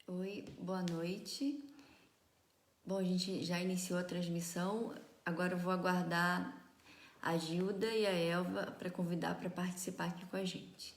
Oi, boa noite. Bom, a gente já iniciou a transmissão, agora eu vou aguardar a Gilda e a Elva para convidar para participar aqui com a gente.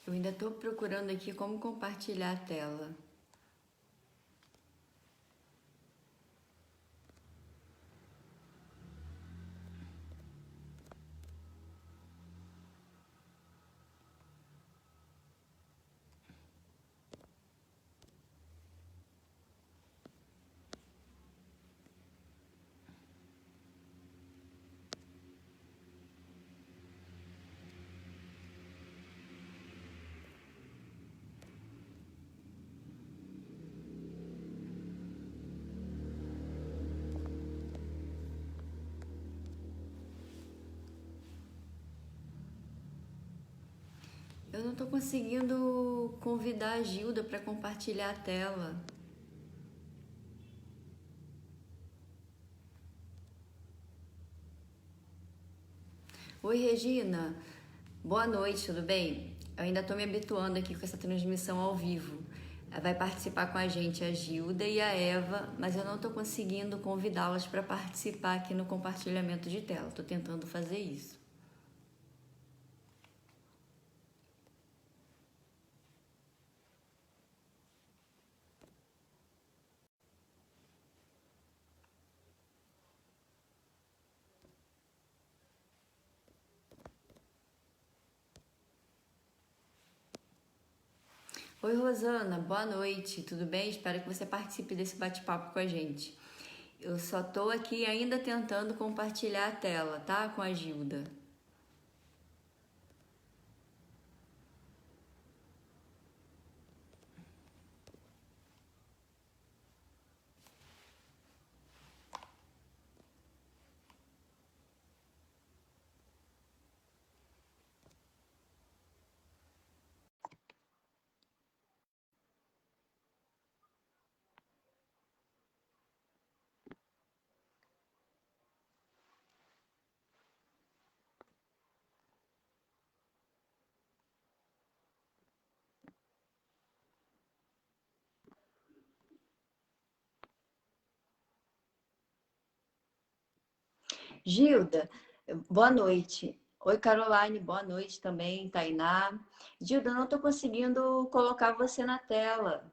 Eu ainda estou procurando aqui como compartilhar a tela. Eu não estou conseguindo convidar a Gilda para compartilhar a tela. Oi, Regina. Boa noite, tudo bem? Eu ainda estou me habituando aqui com essa transmissão ao vivo. Vai participar com a gente a Gilda e a Eva, mas eu não estou conseguindo convidá-las para participar aqui no compartilhamento de tela. Estou tentando fazer isso. Oi, Rosana, boa noite, tudo bem? Espero que você participe desse bate-papo com a gente. Eu só tô aqui ainda tentando compartilhar a tela, tá? Com a Gilda. Gilda, boa noite. Oi, Caroline, boa noite também, Tainá. Gilda, eu não tô conseguindo colocar você na tela.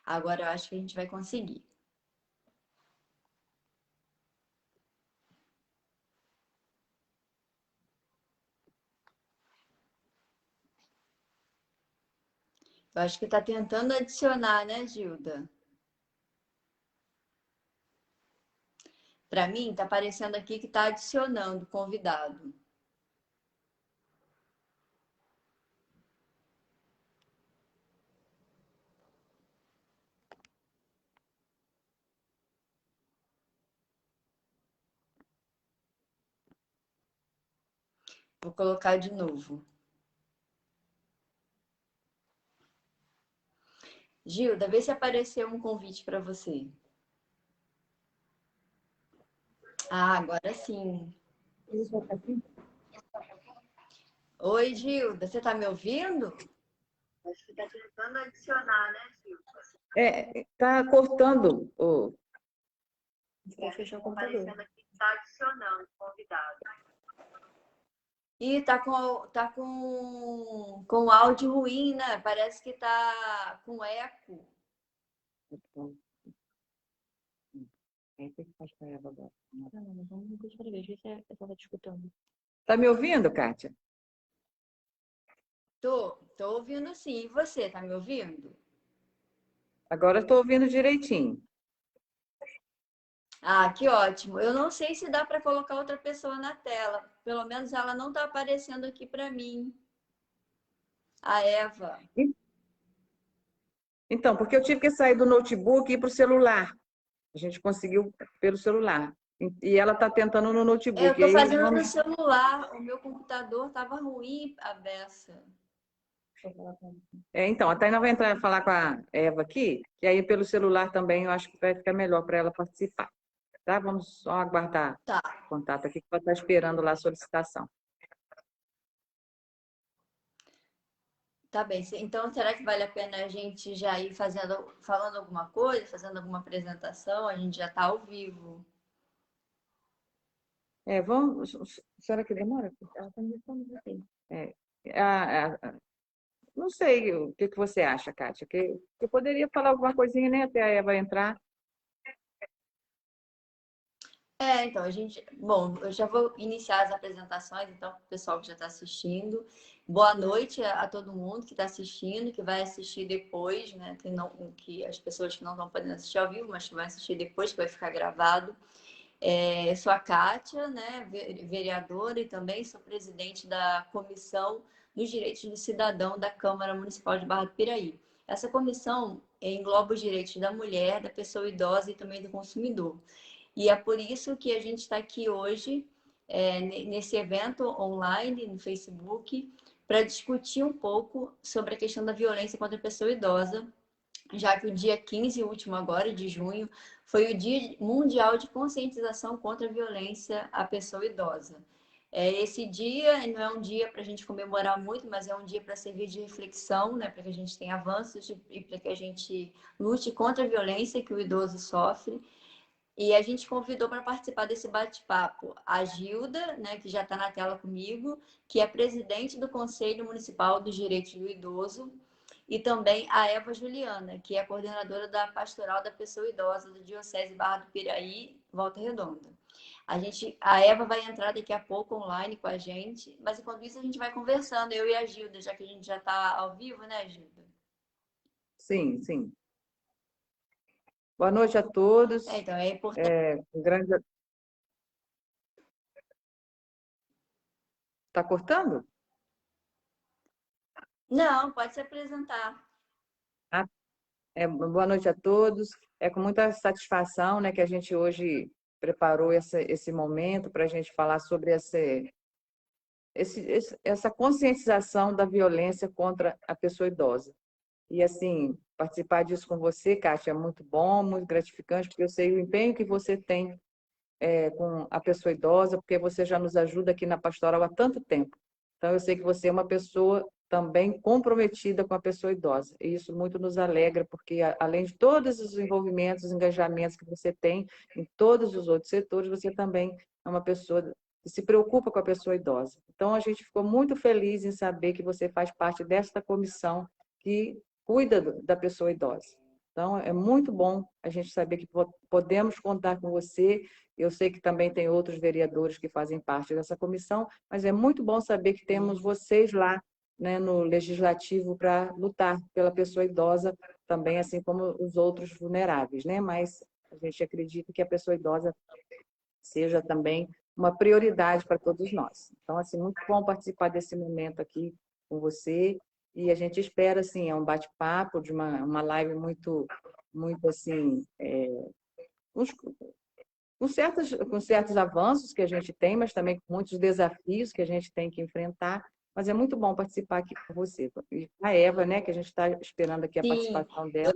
Agora eu acho que a gente vai conseguir. Eu acho que tá tentando adicionar, né, Gilda? Para mim, tá aparecendo aqui que tá adicionando convidado. Vou colocar de novo. Gilda, vê se apareceu um convite para você. Ah, agora sim. Oi, Gilda, você tá me ouvindo? Acho que tá tentando adicionar, né, Gilda? Tá cortando o. Vou fechar o computador. Aparecendo aqui que tá adicionando convidado. Ih, tá com áudio ruim, né? Parece que tá com eco. Aí, o que que faz com a Eva agora? Não, vamos deixar eu ver, deixa eu ver se ela está te escutando. Tá me ouvindo, Kátia? Tô ouvindo sim. E você, tá me ouvindo? Agora estou ouvindo direitinho. Ah, que ótimo. Eu não sei se dá para colocar outra pessoa na tela. Pelo menos ela não tá aparecendo aqui para mim. A Eva. Então, porque eu tive que sair do notebook e ir para o celular. A gente conseguiu pelo celular. E ela está tentando no Eu notebook. E tô aí fazendo no vamos. celular. O meu computador tava ruim a beça. Então, a Tainá vai entrar falar com a Eva aqui, que aí pelo celular também eu acho que vai ficar melhor para ela participar. Tá? Vamos só aguardar Tá. o contato aqui, que ela está esperando lá a solicitação. Tá bem. Então, será que vale a pena a gente já ir falando alguma coisa, fazendo alguma apresentação? A gente já está ao vivo. Vamos. Será que demora? Ela está me respondendo assim. Não sei o que você acha, Kátia, que eu poderia falar alguma coisinha, né, até a Eva entrar. Então, bom, eu já vou iniciar as apresentações, então, para o pessoal que já está assistindo. Boa noite a todo mundo que está assistindo, que vai assistir depois, né? Que as pessoas que não estão podendo assistir ao vivo, mas que vai assistir depois, que vai ficar gravado. Eu sou a Kátia, né, vereadora, e também sou presidente da Comissão dos Direitos do Cidadão da Câmara Municipal de Barra do Piraí. Essa comissão engloba os direitos da mulher, da pessoa idosa e também do consumidor. E é por isso que a gente está aqui hoje, nesse evento online no Facebook, para discutir um pouco sobre a questão da violência contra a pessoa idosa, já que o dia 15, último agora, de junho, foi o Dia Mundial de Conscientização contra a Violência à Pessoa Idosa. Esse dia não é um dia para a gente comemorar muito, mas é um dia para servir de reflexão, né, para que a gente tenha avanços e para que a gente lute contra a violência que o idoso sofre. E a gente convidou para participar desse bate-papo a Gilda, né, que já está na tela comigo, que é presidente do Conselho Municipal dos Direitos do Idoso, e também a Eva Juliana, que é coordenadora da Pastoral da Pessoa Idosa da Diocese Barra do Piraí, Volta Redonda. A Eva vai entrar daqui a pouco online com a gente, mas enquanto isso a gente vai conversando, eu e a Gilda, já que a gente já está ao vivo, né, Gilda? Sim, sim. Boa noite a todos. Então é importante. Um grande. Está cortando? Não, pode se apresentar. Boa noite a todos. É com muita satisfação, né, que a gente hoje preparou esse momento para a gente falar sobre essa conscientização da violência contra a pessoa idosa. E, assim, participar disso com você, Kátia, é muito bom, muito gratificante, porque eu sei o empenho que você tem com a pessoa idosa, porque você já nos ajuda aqui na Pastoral há tanto tempo. Então, eu sei que você é uma pessoa também comprometida com a pessoa idosa. E isso muito nos alegra, porque além de todos os envolvimentos, os engajamentos que você tem em todos os outros setores, você também é uma pessoa que se preocupa com a pessoa idosa. Então, a gente ficou muito feliz em saber que você faz parte desta comissão que cuida da pessoa idosa. Então, é muito bom a gente saber que podemos contar com você. Eu sei que também tem outros vereadores que fazem parte dessa comissão, mas é muito bom saber que temos vocês lá, né, no Legislativo para lutar pela pessoa idosa também, assim como os outros vulneráveis, né? Mas a gente acredita que a pessoa idosa seja também uma prioridade para todos nós. Então, assim, muito bom participar desse momento aqui com você. E a gente espera, assim, é um bate-papo de uma live muito, muito assim, uns, com certos avanços que a gente tem, mas também com muitos desafios que a gente tem que enfrentar. Mas é muito bom participar aqui com você. E a Eva, né, que a gente está esperando aqui a Sim. participação dela.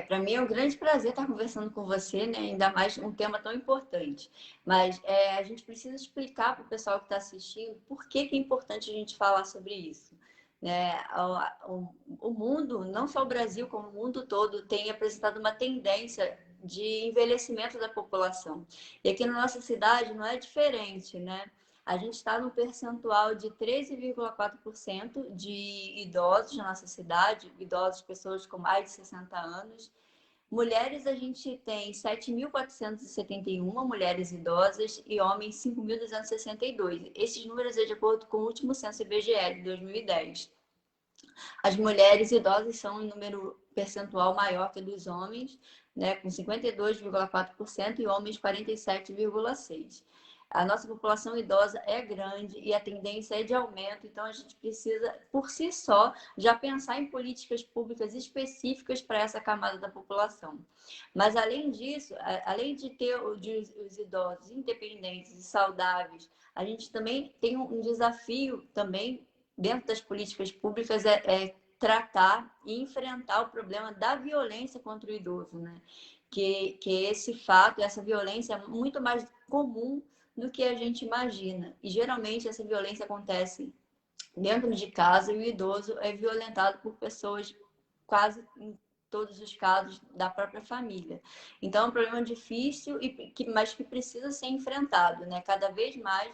Para mim é um grande prazer estar conversando com você, né? Ainda mais um tema tão importante. Mas a gente precisa explicar para o pessoal que está assistindo por que é importante a gente falar sobre isso. Né? O mundo, não só o Brasil, como o mundo todo, tem apresentado uma tendência de envelhecimento da população. E aqui na nossa cidade não é diferente, né? a gente está no percentual de 13,4% de idosos na nossa cidade, idosos, pessoas com mais de 60 anos. Mulheres, a gente tem 7.471 mulheres idosas e homens 5.262. Esses números é de acordo com o último censo IBGE de 2010. As mulheres idosas são um número percentual maior que o dos homens, né, com 52,4% e homens 47,6%. A nossa população idosa é grande e a tendência é de aumento, então a gente precisa, por si só, já pensar em políticas públicas específicas para essa camada da população. Mas, além disso, além de ter os idosos independentes e saudáveis, a gente também tem um desafio também dentro das políticas públicas é tratar e enfrentar o problema da violência contra o idoso, né? Que esse fato, essa violência é muito mais comum do que a gente imagina. E geralmente essa violência acontece dentro de casa e o idoso é violentado por pessoas quase em todos os casos da própria família. Então é um problema difícil, mas que precisa ser enfrentado, né? Cada vez mais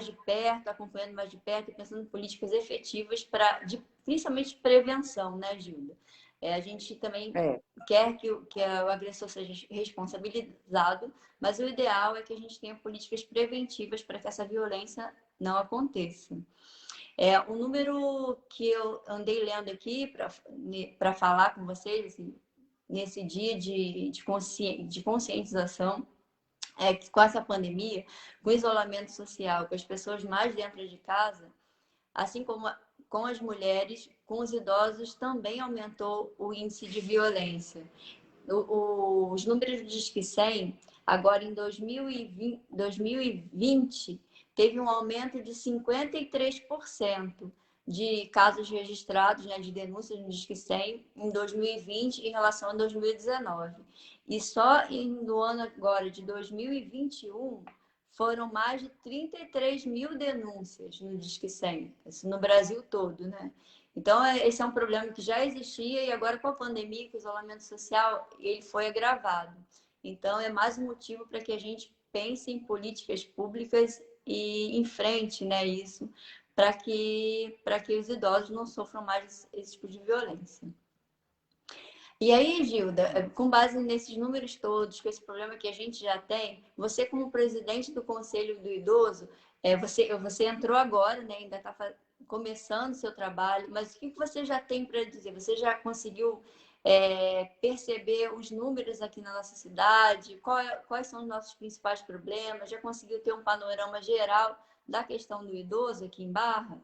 de perto, acompanhando mais de perto e pensando em políticas efetivas principalmente prevenção, né, Gilda? A gente também quer que o agressor seja responsabilizado, mas o ideal é que a gente tenha políticas preventivas para que essa violência não aconteça. Um número que eu andei lendo aqui para falar com vocês, assim, nesse dia de conscientização, é que com essa pandemia, com o isolamento social, com as pessoas mais dentro de casa, assim como com as mulheres, com os idosos também aumentou o índice de violência. Os números do Disque 100, agora em 2020, teve um aumento de 53% de casos registrados, né, de denúncias no Disque 100 em 2020 em relação a 2019. E só no ano agora de 2021 foram mais de 33 mil denúncias no Disque 100, isso no Brasil todo, né? Então, esse é um problema que já existia e agora com a pandemia, com o isolamento social, ele foi agravado. Então, é mais um motivo para que a gente pense em políticas públicas e enfrente, né, isso, para que os idosos não sofram mais esse tipo de violência. E aí, Gilda, com base nesses números todos, com esse problema que a gente já tem, você como presidente do Conselho do Idoso, você entrou agora, né, ainda está começando o seu trabalho, mas o que você já tem para dizer? Você já conseguiu perceber os números aqui na nossa cidade? Quais são os nossos principais problemas? Já conseguiu ter um panorama geral da questão do idoso aqui em Barra?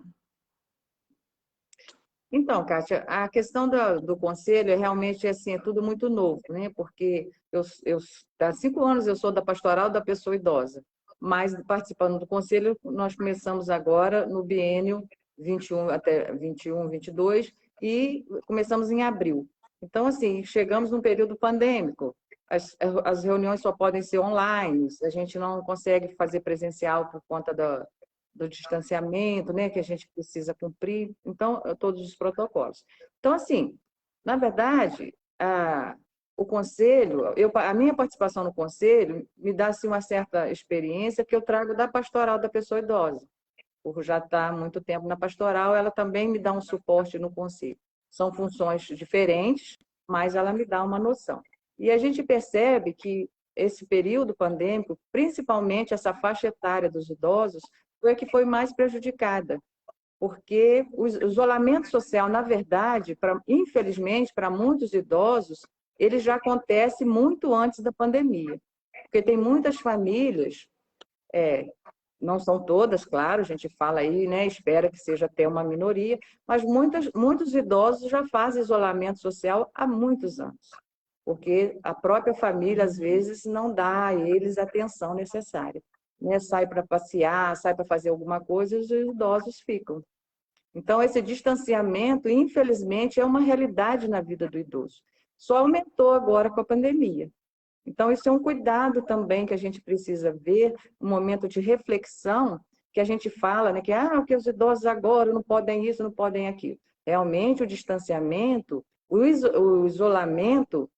Então, Kátia, a questão do conselho é realmente assim, é tudo muito novo, né? Porque há 5 anos eu sou da pastoral da pessoa idosa, mas participando do conselho, nós começamos agora no biênio 21 até 21, 22 e começamos em abril. Então, assim, chegamos num período pandêmico. As reuniões só podem ser online, a gente não consegue fazer presencial por conta do distanciamento, né, que a gente precisa cumprir, então, todos os protocolos. Então, assim, na verdade, o conselho, a minha participação no conselho me dá assim, uma certa experiência que eu trago da pastoral da pessoa idosa. Por já estar há muito tempo na pastoral, ela também me dá um suporte no conselho. São funções diferentes, mas ela me dá uma noção. E a gente percebe que esse período pandêmico, principalmente essa faixa etária dos idosos, foi a que foi mais prejudicada, porque o isolamento social, na verdade, infelizmente, para muitos idosos, ele já acontece muito antes da pandemia, porque tem muitas famílias, não são todas, claro, a gente fala aí, né, espera que seja até uma minoria, mas muitos idosos já fazem isolamento social há muitos anos, porque a própria família, às vezes, não dá a eles a atenção necessária. Né? Sai para passear, sai para fazer alguma coisa e os idosos ficam. Então, esse distanciamento, infelizmente, é uma realidade na vida do idoso. Só aumentou agora com a pandemia. Então, isso é um cuidado também que a gente precisa ver, um momento de reflexão, que a gente fala, né, que os idosos agora não podem isso, não podem aquilo. Realmente, o distanciamento, o isolamento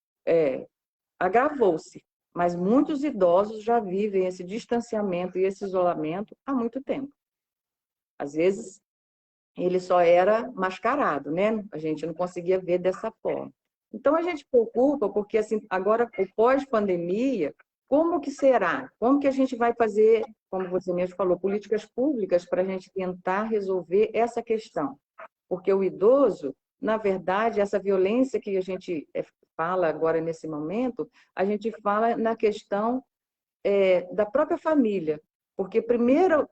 agravou-se. mas muitos idosos já vivem esse distanciamento e esse isolamento há muito tempo. Às vezes, ele só era mascarado, né? A gente não conseguia ver dessa forma. Então, a gente preocupa porque, assim, agora, o pós-pandemia, como que será? Como que a gente vai fazer, como você mesmo falou, políticas públicas para a gente tentar resolver essa questão? Porque o idoso, na verdade, essa violência que a gente fala agora nesse momento, a gente fala na questão da própria família, porque primeiro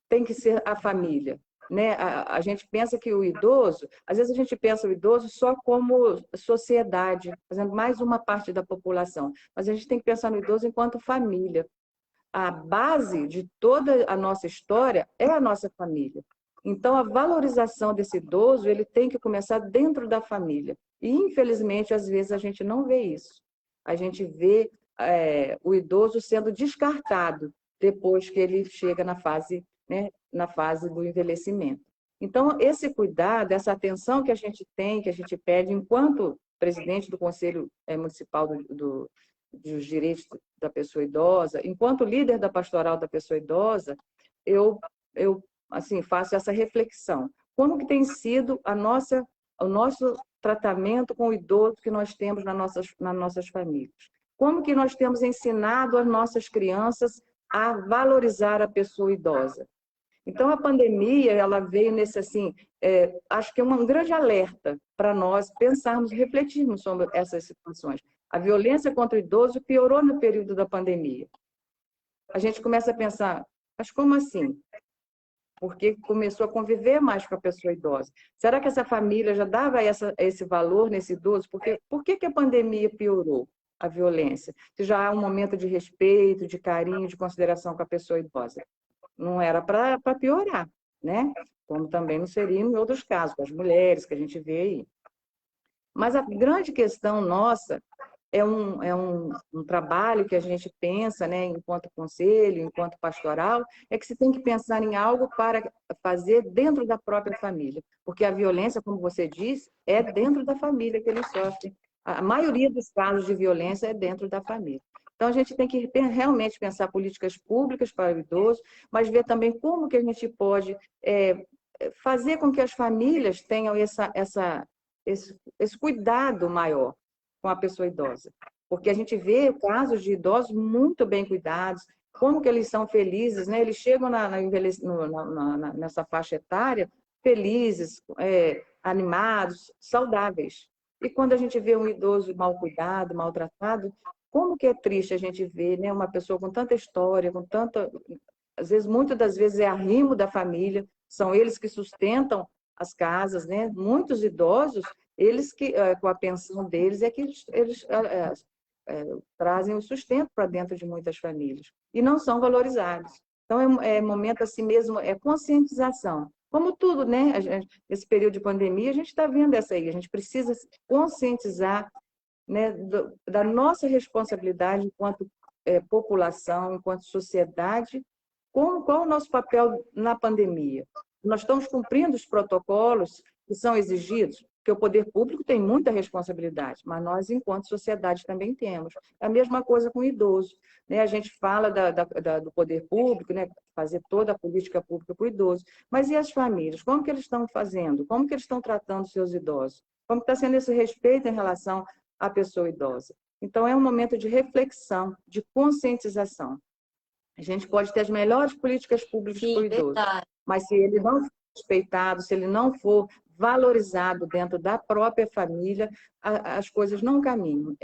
tem que ser a família, né? A gente pensa que o idoso, às vezes a gente pensa o idoso só como sociedade, fazendo mais uma parte da população, mas a gente tem que pensar no idoso enquanto família. A base de toda a nossa história é a nossa família. Então, a valorização desse idoso, ele tem que começar dentro da família. E, infelizmente, às vezes a gente não vê isso. A gente vê o idoso sendo descartado depois que ele chega na fase, né, na fase do envelhecimento. Então, esse cuidado, essa atenção que a gente tem, que a gente pede enquanto presidente do Conselho Municipal dos Direitos da Pessoa Idosa, enquanto líder da Pastoral da Pessoa Idosa, eu assim, faço essa reflexão. Como que tem sido o nosso tratamento com o idoso que nós temos nas nossas famílias? Como que nós temos ensinado as nossas crianças a valorizar a pessoa idosa? Então, a pandemia, ela veio nesse, assim, acho que é um grande alerta para nós pensarmos, refletirmos sobre essas situações. A violência contra o idoso piorou no período da pandemia. A gente começa a pensar, mas como assim? Porque começou a conviver mais com a pessoa idosa. Será que essa família já dava esse valor nesse idoso? Por que a pandemia piorou a violência? Se já há um momento de respeito, de carinho, de consideração com a pessoa idosa. Não era para piorar, né? Como também não seria em outros casos, com as mulheres que a gente vê aí. Mas a grande questão nossa é um trabalho que a gente pensa, né, enquanto conselho, enquanto pastoral, é que se tem que pensar em algo para fazer dentro da própria família. Porque a violência, como você disse, é dentro da família que eles sofrem. A maioria dos casos de violência é dentro da família. Então, a gente tem que realmente pensar políticas públicas para o idoso, mas ver também como que a gente pode fazer com que as famílias tenham esse cuidado maior com a pessoa idosa. Porque a gente vê casos de idosos muito bem cuidados, como que eles são felizes, né? Eles chegam nessa faixa etária felizes, animados, saudáveis. E quando a gente vê um idoso mal cuidado, maltratado, como que é triste a gente ver, né, uma pessoa com tanta história, com tanta... Às vezes, muitas das vezes é arrimo da família, são eles que sustentam as casas, né? Muitos idosos, eles que, com a pensão deles, é que eles trazem o sustento para dentro de muitas famílias e não são valorizados. Então, é momento assim mesmo, é conscientização. Como tudo, né? Nesse período de pandemia, a gente está vendo essa aí, a gente precisa conscientizar, né, da nossa responsabilidade enquanto população, enquanto sociedade, qual é o nosso papel na pandemia? Nós estamos cumprindo os protocolos que são exigidos, porque o poder público tem muita responsabilidade, mas nós, enquanto sociedade, também temos. É a mesma coisa com o idoso, né? A gente fala do poder público, né? Fazer toda a política pública para o idoso, mas e as famílias? Como que eles estão fazendo? Como que eles estão tratando seus idosos? Como está sendo esse respeito em relação à pessoa idosa? Então, é um momento de reflexão, de conscientização. A gente pode ter as melhores políticas públicas para o idoso, mas se ele não for respeitado, se ele não for valorizado dentro da própria família, as coisas não caminham.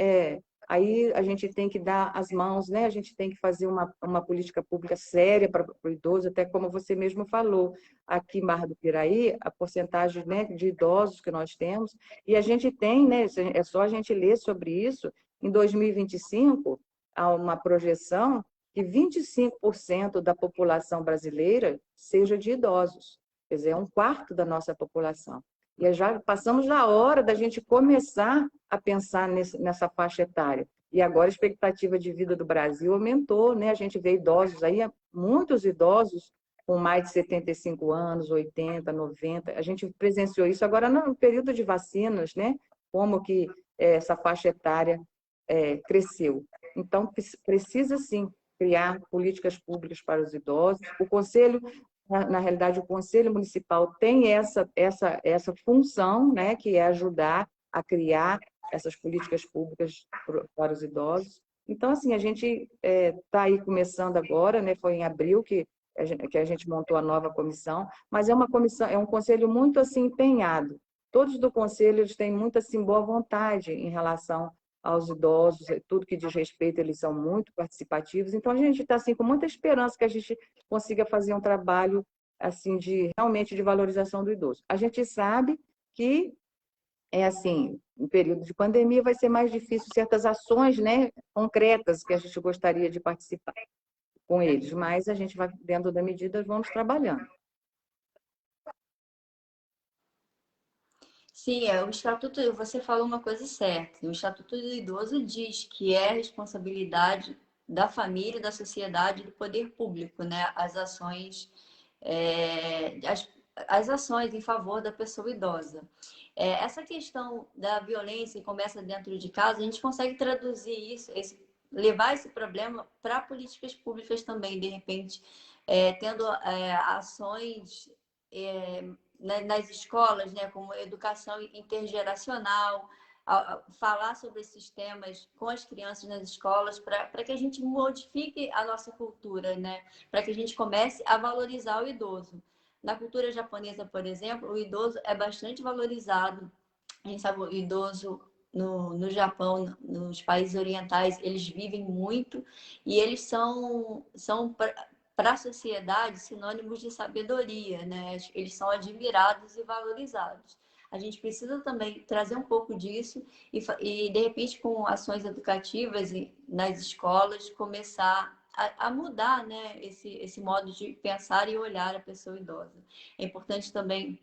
Aí a gente tem que dar as mãos, né? A gente tem que fazer uma política pública séria para o idoso, até como você mesmo falou, aqui em Barra do Piraí, a porcentagem, né, de idosos que nós temos, e a gente tem, né, é só a gente ler sobre isso, em 2025, há uma projeção que 25% da população brasileira seja de idosos. Quer dizer, é um quarto da nossa população. E já passamos da hora da gente começar a pensar nessa faixa etária. E agora a expectativa de vida do Brasil aumentou, né? A gente vê idosos aí, muitos idosos com mais de 75 anos, 80, 90. A gente presenciou isso agora no período de vacinas, né? Como que essa faixa etária cresceu. Então, precisa sim criar políticas públicas para os idosos. O Conselho, na realidade, o Conselho Municipal tem essa função, né, que é ajudar a criar essas políticas públicas para os idosos. Então, assim, a gente está aí começando agora, né, foi em abril que a gente montou a nova comissão, mas é uma comissão, é um conselho muito assim empenhado. Todos do conselho eles têm muita assim boa vontade em relação aos idosos, tudo que diz respeito, eles são muito participativos. Então a gente está assim com muita esperança que a gente consiga fazer um trabalho assim de realmente de valorização do idoso. A gente sabe que é assim, em período de pandemia vai ser mais difícil certas ações, né, concretas que a gente gostaria de participar com eles, mas a gente vai dentro da medida vamos trabalhando. Sim, o Estatuto, você falou uma coisa certa. O Estatuto do Idoso diz que é responsabilidade da família, da sociedade e do poder público, né? As ações, as ações em favor da pessoa idosa. Essa questão da violência que começa dentro de casa, a gente consegue traduzir isso, levar esse problema para políticas públicas também, de repente, tendo ações nas escolas, né, como educação intergeracional, falar sobre esses temas com as crianças nas escolas, para que a gente modifique a nossa cultura, né, para que a gente comece a valorizar o idoso. Na cultura japonesa, por exemplo, o idoso é bastante valorizado. A gente sabe, o idoso no Japão, nos países orientais, eles vivem muito e eles são para a sociedade sinônimos de sabedoria, né? Eles são admirados e valorizados. A gente precisa também trazer um pouco disso e de repente, com ações educativas nas escolas, começar a mudar, né, esse modo de pensar e olhar a pessoa idosa. É importante também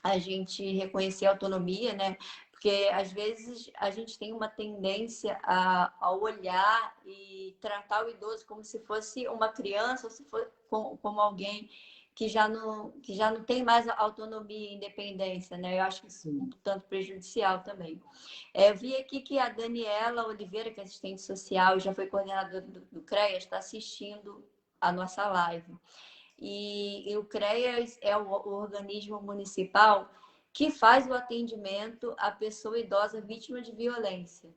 a gente reconhecer a autonomia, né? Porque às vezes a gente tem uma tendência a olhar e tratar o idoso como se fosse uma criança, ou se for como alguém que já não tem mais autonomia e independência, né? Eu acho que isso é um tanto prejudicial também. Eu vi aqui que a Daniela Oliveira, que é assistente social e já foi coordenadora do CREAS, está assistindo a nossa live. E o CREAS é o organismo municipal que faz o atendimento à pessoa idosa vítima de violência.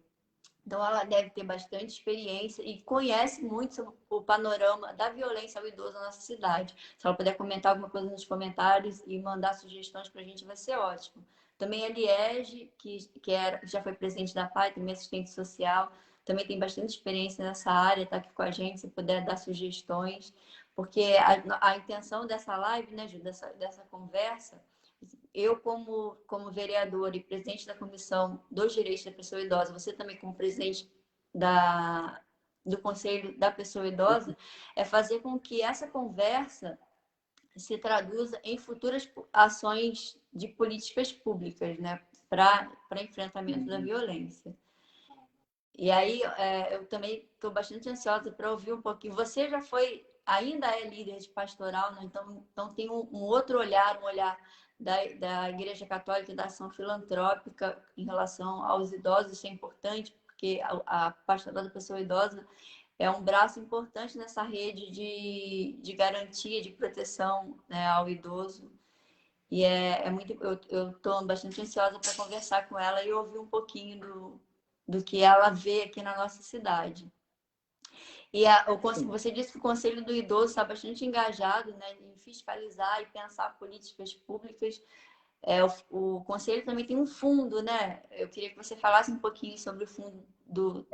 Então, ela deve ter bastante experiência e conhece muito sobre o panorama da violência ao idoso na nossa cidade. Se ela puder comentar alguma coisa nos comentários e mandar sugestões para a gente, vai ser ótimo. Também a Liege, já foi presidente da PAI, também assistente social, também tem bastante experiência nessa área, está aqui com a gente, se puder dar sugestões. Porque a intenção dessa live, né, Ju, dessa conversa, eu como vereadora e presidente da Comissão dos Direitos da Pessoa Idosa, você também como presidente do Conselho da Pessoa Idosa, é fazer com que essa conversa se traduza em futuras ações de políticas públicas, né, para enfrentamento da violência. E aí, eu também estou bastante ansiosa para ouvir um pouquinho. Você já foi, ainda é líder de pastoral, né? Então tem um outro olhar, um olhar da Igreja Católica e da ação filantrópica em relação aos idosos. Isso é importante, porque a pastoral da pessoa idosa é um braço importante nessa rede de garantia, de proteção, né, ao idoso. E eu estou bastante ansiosa para conversar com ela e ouvir um pouquinho do que ela vê aqui na nossa cidade. E você disse que o Conselho do Idoso está bastante engajado, né, em fiscalizar e pensar políticas públicas. O Conselho também tem um fundo, né? Eu queria que você falasse um pouquinho sobre o fundo do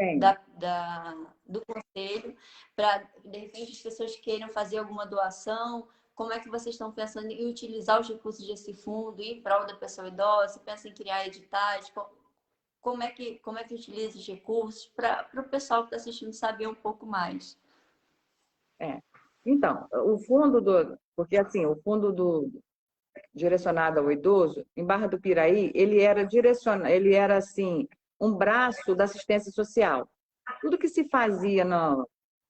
Conselho, para, de repente, as pessoas queiram fazer alguma doação. Como é que vocês estão pensando em utilizar os recursos desse fundo em prol da pessoa idosa? Pensa em criar editais? Como é que utiliza os recursos para o pessoal que está assistindo saber um pouco mais? Então, porque assim, o fundo direcionado ao idoso, em Barra do Piraí, ele era assim, um braço da assistência social. Tudo que se fazia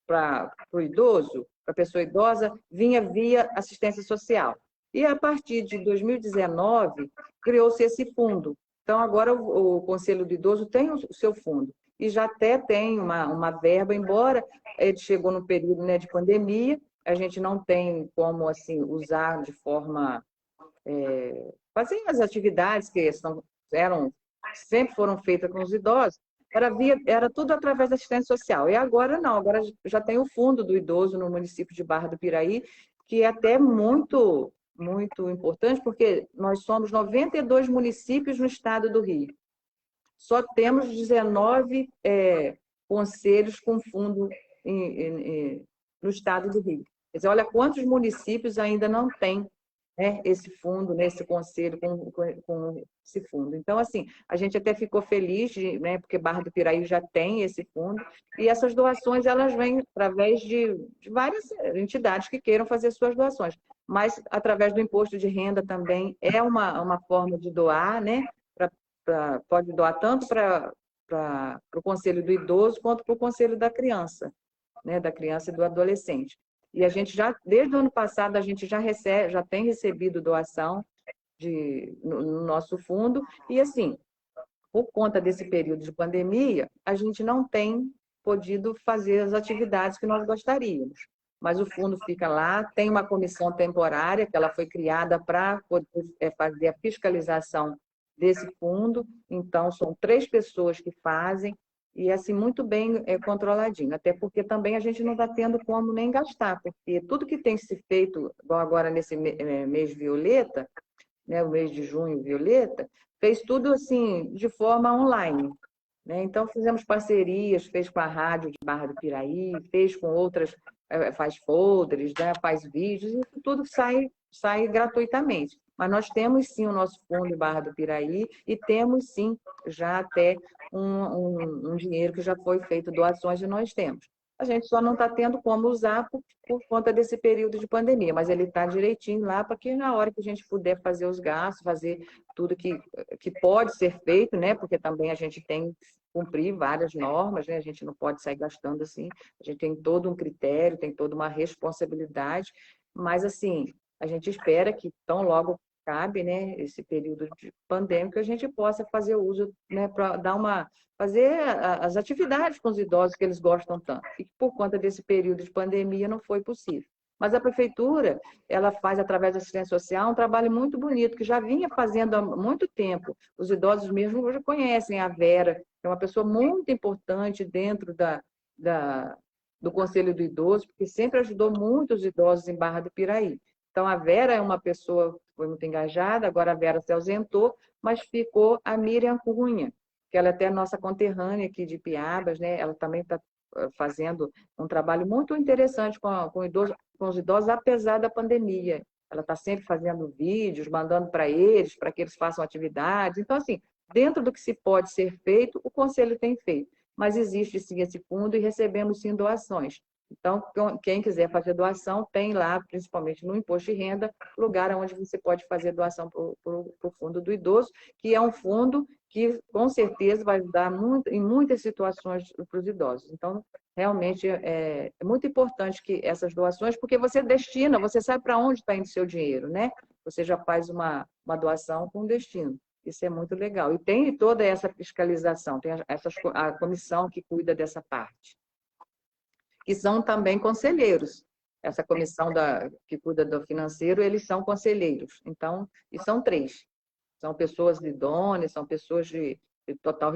para o idoso, para a pessoa idosa, vinha via assistência social. E a partir de 2019, criou-se esse fundo. Então, agora o Conselho do Idoso tem o seu fundo. e já até tem uma verba, embora ele chegou no período, né, de pandemia, a gente não tem como assim usar de forma fazer as atividades que eram sempre foram feitas com os idosos, era tudo através da assistência social. E agora não, agora já tem o fundo do idoso no município de Barra do Piraí, que é até muito importante, porque nós somos 92 municípios no estado do Rio. Só temos 19 conselhos com fundo no estado do Rio. Quer dizer, olha quantos municípios ainda não têm, né, esse fundo, nesse conselho com esse fundo. Então, assim, a gente até ficou feliz, né, porque Barra do Piraí já tem esse fundo, e essas doações elas vêm através de várias entidades que queiram fazer suas doações, mas através do imposto de renda também é uma forma de doar, né? Pode doar tanto para o Conselho do Idoso quanto para o Conselho da Criança, né, da criança e do adolescente. E a gente já, desde o ano passado, a gente já tem recebido doação no nosso fundo, e assim, por conta desse período de pandemia, a gente não tem podido fazer as atividades que nós gostaríamos. Mas o fundo fica lá, tem uma comissão temporária que ela foi criada para poder fazer a fiscalização desse fundo. Então, são 3 pessoas que fazem, e assim, muito bem controladinho. Até porque também a gente não está tendo como nem gastar, porque tudo que tem se feito, igual agora nesse mês violeta, né, o mês de junho violeta, fez tudo assim de forma online, né? Então fizemos parcerias, fez com a rádio de Barra do Piraí, fez com outras, faz folders, né, faz vídeos, e tudo sai gratuitamente. Mas nós temos sim o nosso fundo em Barra do Piraí e temos sim já até um dinheiro que já foi feito, doações e nós temos. A gente só não está tendo como usar por conta desse período de pandemia, mas ele está direitinho lá para que na hora que a gente puder fazer os gastos, fazer tudo que pode ser feito, né? Porque também a gente tem que cumprir várias normas, né? A gente não pode sair gastando assim, a gente tem todo um critério, tem toda uma responsabilidade, mas assim, a gente espera que tão logo cabe, né, esse período de pandêmico, a gente possa fazer uso, né, para fazer as atividades com os idosos que eles gostam tanto. E que por conta desse período de pandemia não foi possível. Mas a prefeitura, ela faz através da assistência social um trabalho muito bonito, que já vinha fazendo há muito tempo. Os idosos mesmo já conhecem a Vera, que é uma pessoa muito importante dentro do Conselho do Idoso, porque sempre ajudou muito os idosos em Barra do Piraí. Então, a Vera é uma pessoa que foi muito engajada, agora a Vera se ausentou, mas ficou a Miriam Cunha, que ela é até nossa conterrânea aqui de Piabas, né? Ela também está fazendo um trabalho muito interessante com os idosos, apesar da pandemia. Ela está sempre fazendo vídeos, mandando para que eles façam atividades. Então, assim, dentro do que se pode ser feito, o Conselho tem feito. Mas existe sim esse fundo e recebemos sim doações. Então, quem quiser fazer doação, tem lá, principalmente no imposto de renda, lugar onde você pode fazer doação para o Fundo do Idoso, que é um fundo que, com certeza, vai ajudar muito, em muitas situações para os idosos. Então, realmente, é muito importante que essas doações, porque você destina, você sabe para onde está indo o seu dinheiro, né? Você já faz uma doação com destino. Isso é muito legal. E tem toda essa fiscalização, tem a comissão que cuida dessa parte, que são também conselheiros. Essa comissão que cuida do financeiro, eles são conselheiros. Então, e são 3. São pessoas idôneas, são pessoas de total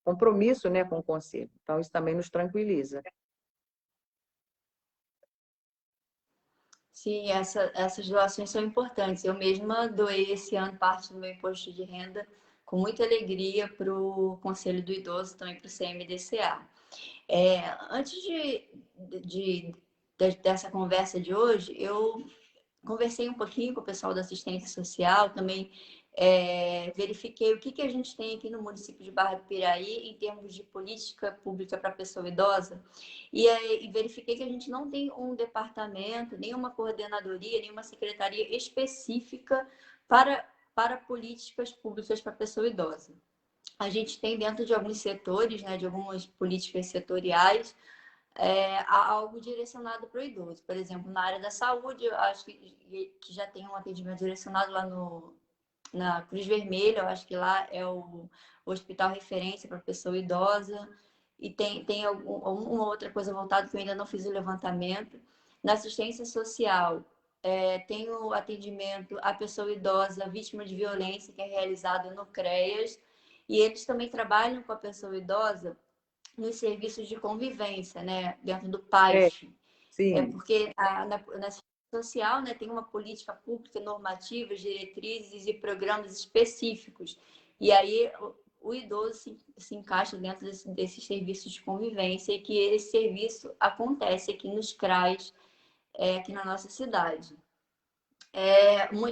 compromisso, né, com o conselho. Então, isso também nos tranquiliza. Sim, essas doações são importantes. Eu mesma doei esse ano parte do meu imposto de renda com muita alegria para o Conselho do Idoso, também para o CMDCA. Antes dessa conversa de hoje, eu conversei um pouquinho com o pessoal da assistência social, também verifiquei o que a gente tem aqui no município de Barra do Piraí em termos de política pública para a pessoa idosa, e verifiquei que a gente não tem um departamento, nenhuma coordenadoria, nenhuma secretaria específica para políticas públicas para a pessoa idosa. A gente tem dentro de alguns setores, né, de algumas políticas setoriais, algo direcionado para o idoso. Por exemplo, na área da saúde, eu acho que já tem um atendimento direcionado lá na Cruz Vermelha, eu acho que lá é o hospital referência para pessoa idosa, e tem uma outra coisa voltada que eu ainda não fiz o levantamento. Na assistência social, tem o atendimento à pessoa idosa vítima de violência, que é realizado no CREAS, e eles também trabalham com a pessoa idosa nos serviços de convivência, né, dentro do É, PAIF. sim. Porque na social, né, tem uma política pública normativa, diretrizes e programas específicos. E aí o idoso se encaixa dentro desses serviços de convivência, e que esse serviço acontece aqui nos CRAs, aqui na nossa cidade.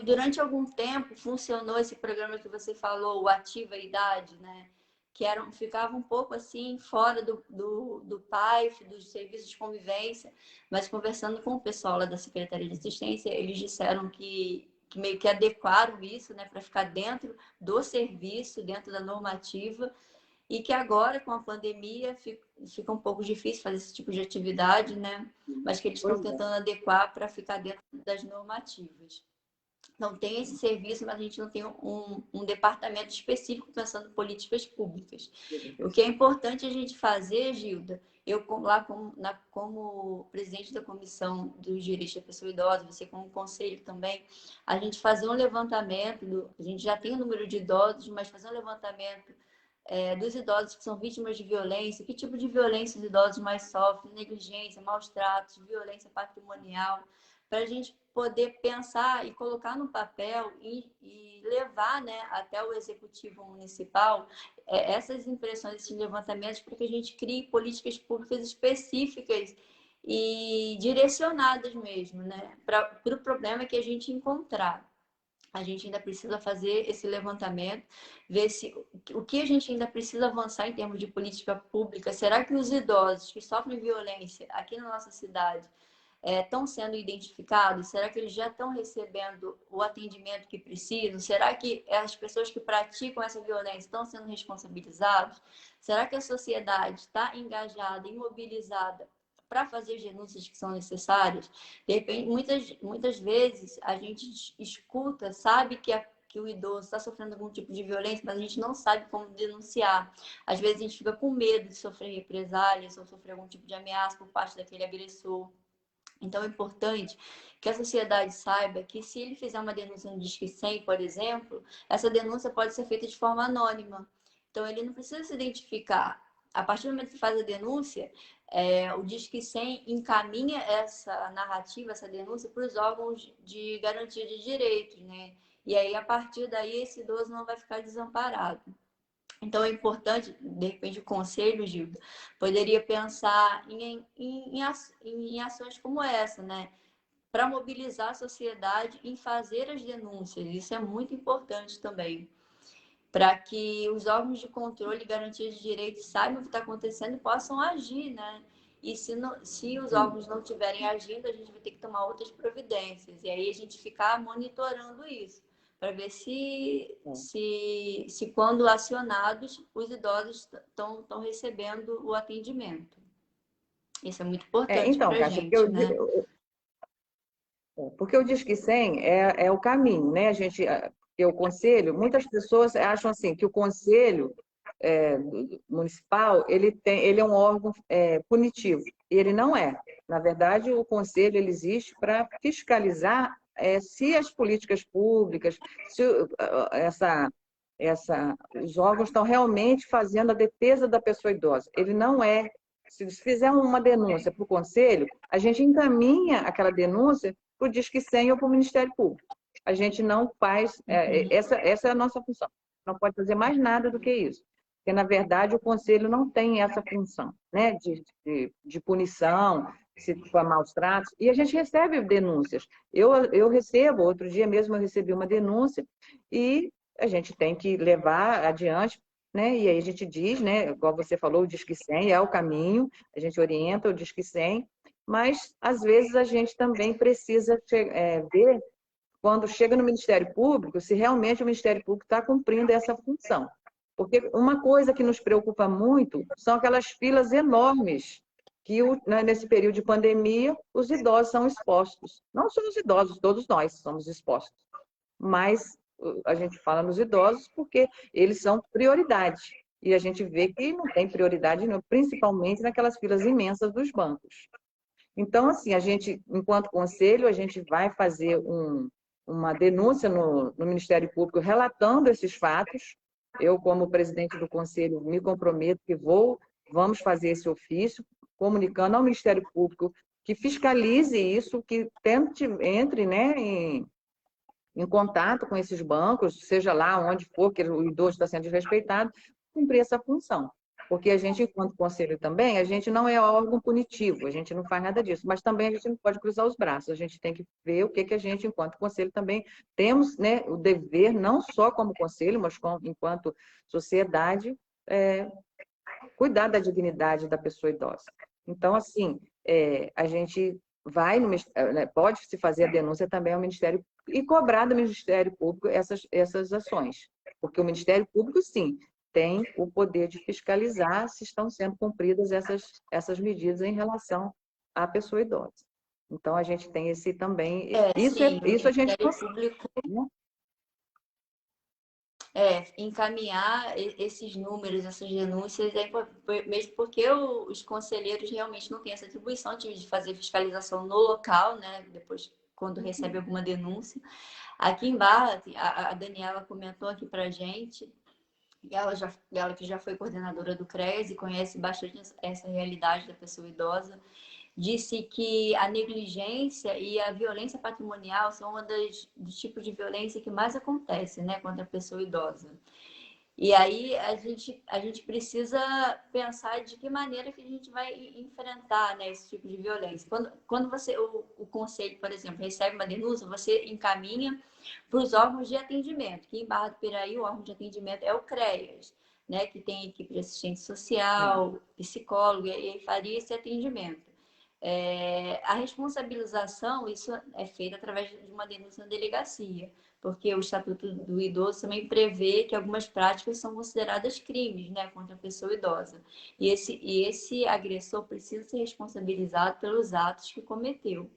Durante algum tempo funcionou esse programa que você falou, o Ativa Idade, né? Que ficava um pouco assim fora do PAIF, dos serviços de convivência, mas conversando com o pessoal lá da Secretaria de Assistência, eles disseram que meio que adequaram isso, né, para ficar dentro do serviço, dentro da normativa, e que agora, com a pandemia, fica um pouco difícil fazer esse tipo de atividade, né? Mas que eles estão Pois é. tentando adequar para ficar dentro das normativas. Não tem esse serviço, mas a gente não tem um departamento específico pensando em políticas públicas. O que é importante a gente fazer, Gilda, eu lá como presidente da comissão dos direitos da pessoa idosa, você como conselho também, a gente fazer um levantamento, a gente já tem o número de idosos, mas fazer um levantamento dos idosos que são vítimas de violência, que tipo de violência os idosos mais sofrem, negligência, maus tratos, violência patrimonial, para a gente poder pensar e colocar no papel e levar, né, até o executivo municipal essas impressões, esses levantamentos, para que a gente crie políticas públicas específicas e direcionadas mesmo, né, para o problema que a gente encontrar. A gente ainda precisa fazer esse levantamento, ver o que a gente ainda precisa avançar em termos de política pública. Será que os idosos que sofrem violência aqui na nossa cidade estão sendo identificados? Será que eles já estão recebendo o atendimento que precisam? Será que as pessoas que praticam essa violência estão sendo responsabilizadas? Será que a sociedade está engajada e mobilizada para fazer as denúncias que são necessárias? De repente, muitas vezes a gente escuta, sabe que o idoso está sofrendo algum tipo de violência, mas a gente não sabe como denunciar. Às vezes a gente fica com medo de sofrer represálias ou sofrer algum tipo de ameaça por parte daquele agressor. Então é importante que a sociedade saiba que, se ele fizer uma denúncia no Disque 100, por exemplo, essa denúncia pode ser feita de forma anônima. Então ele não precisa se identificar. A partir do momento que faz a denúncia, o Disque 100 encaminha essa narrativa, essa denúncia, para os órgãos de garantia de direitos, né? E aí, a partir daí, esse idoso não vai ficar desamparado. Então, é importante, de repente, o conselho, Gilda, poderia pensar em ações como essa, né? Para mobilizar a sociedade em fazer as denúncias. Isso é muito importante também, para que os órgãos de controle e garantia de direitos saibam o que está acontecendo e possam agir, né? E se os órgãos não estiverem agindo, a gente vai ter que tomar outras providências. E aí a gente ficar monitorando isso, para ver se quando acionados, os idosos estão recebendo o atendimento. Isso é muito importante Então, para a Kátia, gente, né? porque o Disque 100 é o caminho, né? O conselho, muitas pessoas acham assim que o conselho municipal ele é um órgão punitivo, e ele não é. Na verdade, o conselho ele existe para fiscalizar se as políticas públicas, se os órgãos estão realmente fazendo a defesa da pessoa idosa. Ele não é. Se fizer uma denúncia para o conselho, a gente encaminha aquela denúncia para o Disque 100 ou para o Ministério Público. A gente não faz, essa é a nossa função. Não pode fazer mais nada do que isso. Porque, na verdade, o conselho não tem essa função, né, de punição, se for maus tratos, e a gente recebe denúncias. Eu recebo, outro dia mesmo eu recebi uma denúncia, e a gente tem que levar adiante, né? E aí a gente diz, né, igual você falou, o Disque 100 é o caminho, a gente orienta o Disque 100, mas às vezes a gente também precisa ver, quando chega no Ministério Público, se realmente o Ministério Público está cumprindo essa função. Porque uma coisa que nos preocupa muito são aquelas filas enormes que, nesse período de pandemia, os idosos são expostos. Não só os idosos, todos nós somos expostos. Mas a gente fala nos idosos porque eles são prioridade. E a gente vê que não tem prioridade, principalmente naquelas filas imensas dos bancos. Então, assim, a gente, enquanto conselho, a gente vai fazer uma denúncia no Ministério Público relatando esses fatos. Eu, como presidente do conselho, me comprometo que vamos fazer esse ofício, comunicando ao Ministério Público que fiscalize isso, que tente, entre, né, em contato com esses bancos, seja lá onde for, que o idoso está sendo desrespeitado, cumprir essa função. Porque a gente, enquanto conselho também, a gente não é órgão punitivo, a gente não faz nada disso, mas também a gente não pode cruzar os braços, a gente tem que ver o que a gente, enquanto conselho, também temos, né, o dever, não só como conselho, mas enquanto sociedade, cuidar da dignidade da pessoa idosa. Então, assim, a gente vai, pode se fazer a denúncia também ao Ministério e cobrar do Ministério Público essas ações. Porque o Ministério Público, sim, tem o poder de fiscalizar se estão sendo cumpridas essas medidas em relação à pessoa idosa. Então, a gente tem esse também. Sim, o Isso a gente Ministério Público encaminhar esses números, essas denúncias, mesmo porque os conselheiros realmente não têm essa atribuição de fazer fiscalização no local, né? Depois, quando recebe alguma denúncia. Aqui em Barra, a Daniela comentou aqui para a gente, ela que já foi coordenadora do CREAS e conhece bastante essa realidade da pessoa idosa, disse que a negligência e a violência patrimonial são dos tipos de violência que mais acontece, né, contra a pessoa idosa. E aí a gente precisa pensar de que maneira que a gente vai enfrentar, né, esse tipo de violência. Quando o conselho, por exemplo, recebe uma denúncia, você encaminha para os órgãos de atendimento, que em Barra do Piraí o órgão de atendimento é o CREAS, né, que tem equipe de assistente social, psicólogo, e aí faria esse atendimento. A responsabilização, isso é feito através de uma denúncia na delegacia, porque o Estatuto do Idoso também prevê que algumas práticas são consideradas crimes, né, contra a pessoa idosa. E esse agressor precisa ser responsabilizado pelos atos que cometeu.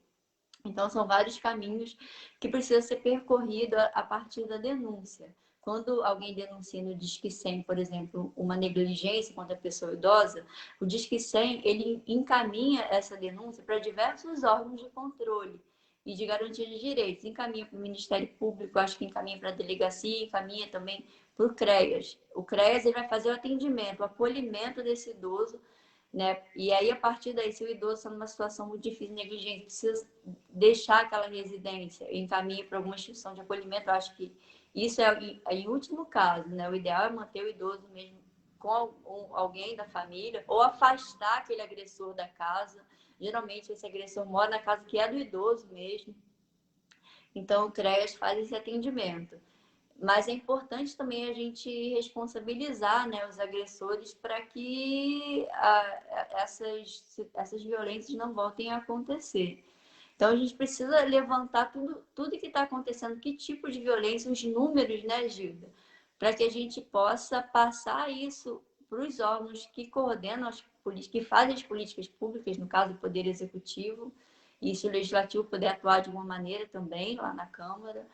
Então, são vários caminhos que precisam ser percorridos a partir da denúncia. Quando alguém denuncia no Disque 100, por exemplo, uma negligência contra a pessoa idosa, o Disque 100 ele encaminha essa denúncia para diversos órgãos de controle e de garantia de direitos. Encaminha para o Ministério Público, acho que encaminha para a delegacia, encaminha também para o CREAS. O CREAS ele vai fazer o atendimento, o acolhimento desse idoso, né? E aí, a partir daí, se o idoso está numa situação muito difícil, negligente, precisa deixar aquela residência, encaminha para alguma instituição de acolhimento, eu acho que isso é em último caso, né? O ideal é manter o idoso mesmo com alguém da família ou afastar aquele agressor da casa. Geralmente, esse agressor mora na casa que é do idoso mesmo. Então, o CREAS faz esse atendimento. Mas é importante também a gente responsabilizar, né, os agressores para que essas violências não voltem a acontecer. Então, a gente precisa levantar tudo que está acontecendo, que tipo de violência, os números, né, Gilda? Para que a gente possa passar isso para os órgãos que coordenam que fazem as políticas públicas, no caso, o Poder Executivo, e se o Legislativo puder atuar de alguma maneira também, lá na Câmara,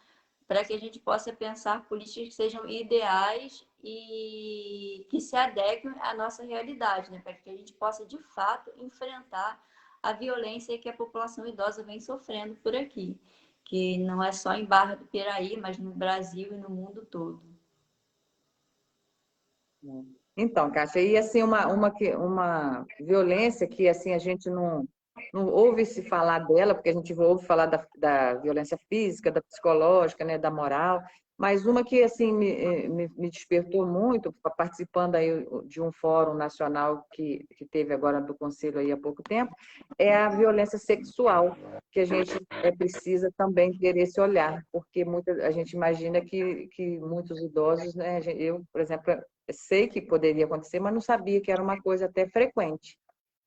para que a gente possa pensar políticas que sejam ideais e que se adequem à nossa realidade, né? Para que a gente possa, de fato, enfrentar a violência que a população idosa vem sofrendo por aqui, que não é só em Barra do Piraí, mas no Brasil e no mundo todo. Então, Kátia, e assim, uma violência que assim, a gente não ouve se falar dela, porque a gente ouve falar da violência física, da psicológica, né, da moral, mas uma que assim, me despertou muito, participando aí de um fórum nacional que teve agora do Conselho aí há pouco tempo, é a violência sexual, que a gente precisa também ter esse olhar, porque a gente imagina que muitos idosos, né, eu, por exemplo, sei que poderia acontecer, mas não sabia que era uma coisa até frequente.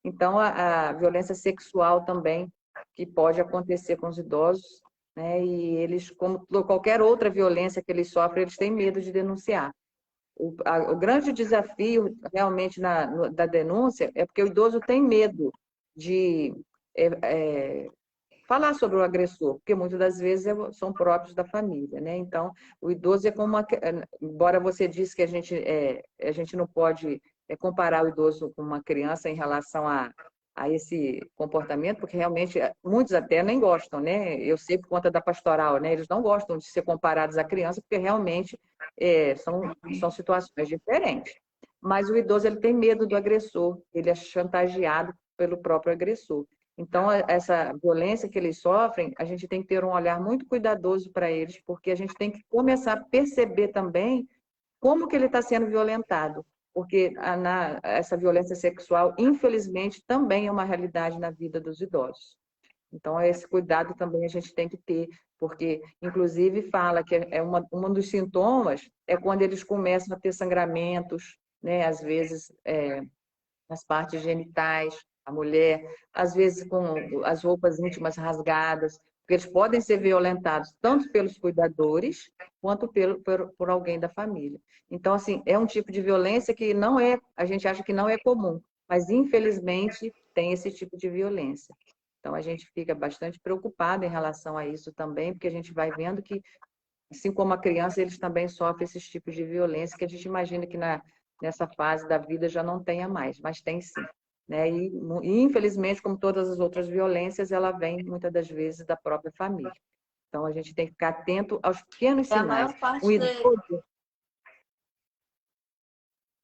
Então, a violência sexual também, que pode acontecer com os idosos, né? E eles, como qualquer outra violência que eles sofrem, eles têm medo de denunciar. O grande desafio, realmente, da denúncia é porque o idoso tem medo de falar sobre o agressor, porque muitas das vezes são próprios da família, né? Então, o idoso é como embora você disse que a gente não pode comparar o idoso com uma criança em relação a esse comportamento, porque realmente muitos até nem gostam, né? Eu sei por conta da pastoral, né? Eles não gostam de ser comparados à criança, porque realmente são situações diferentes. Mas o idoso ele tem medo do agressor, ele é chantageado pelo próprio agressor. Então, essa violência que eles sofrem, a gente tem que ter um olhar muito cuidadoso para eles, porque a gente tem que começar a perceber também como que ele está sendo violentado, porque essa violência sexual, infelizmente, também é uma realidade na vida dos idosos. Então, esse cuidado também a gente tem que ter, porque, inclusive, fala que um dos sintomas é quando eles começam a ter sangramentos, né? Às vezes, nas partes genitais, a mulher, às vezes com as roupas íntimas rasgadas, porque eles podem ser violentados tanto pelos cuidadores quanto por alguém da família. Então, assim, é um tipo de violência que não é, a gente acha que não é comum, mas infelizmente tem esse tipo de violência. Então, a gente fica bastante preocupado em relação a isso também, porque a gente vai vendo que, assim como a criança, eles também sofrem esses tipos de violência que a gente imagina que nessa fase da vida já não tenha mais, mas tem sim. Né? E, infelizmente, como todas as outras violências, ela vem muitas das vezes da própria família. Então, a gente tem que ficar atento aos pequenos É a sinais. maior parte da...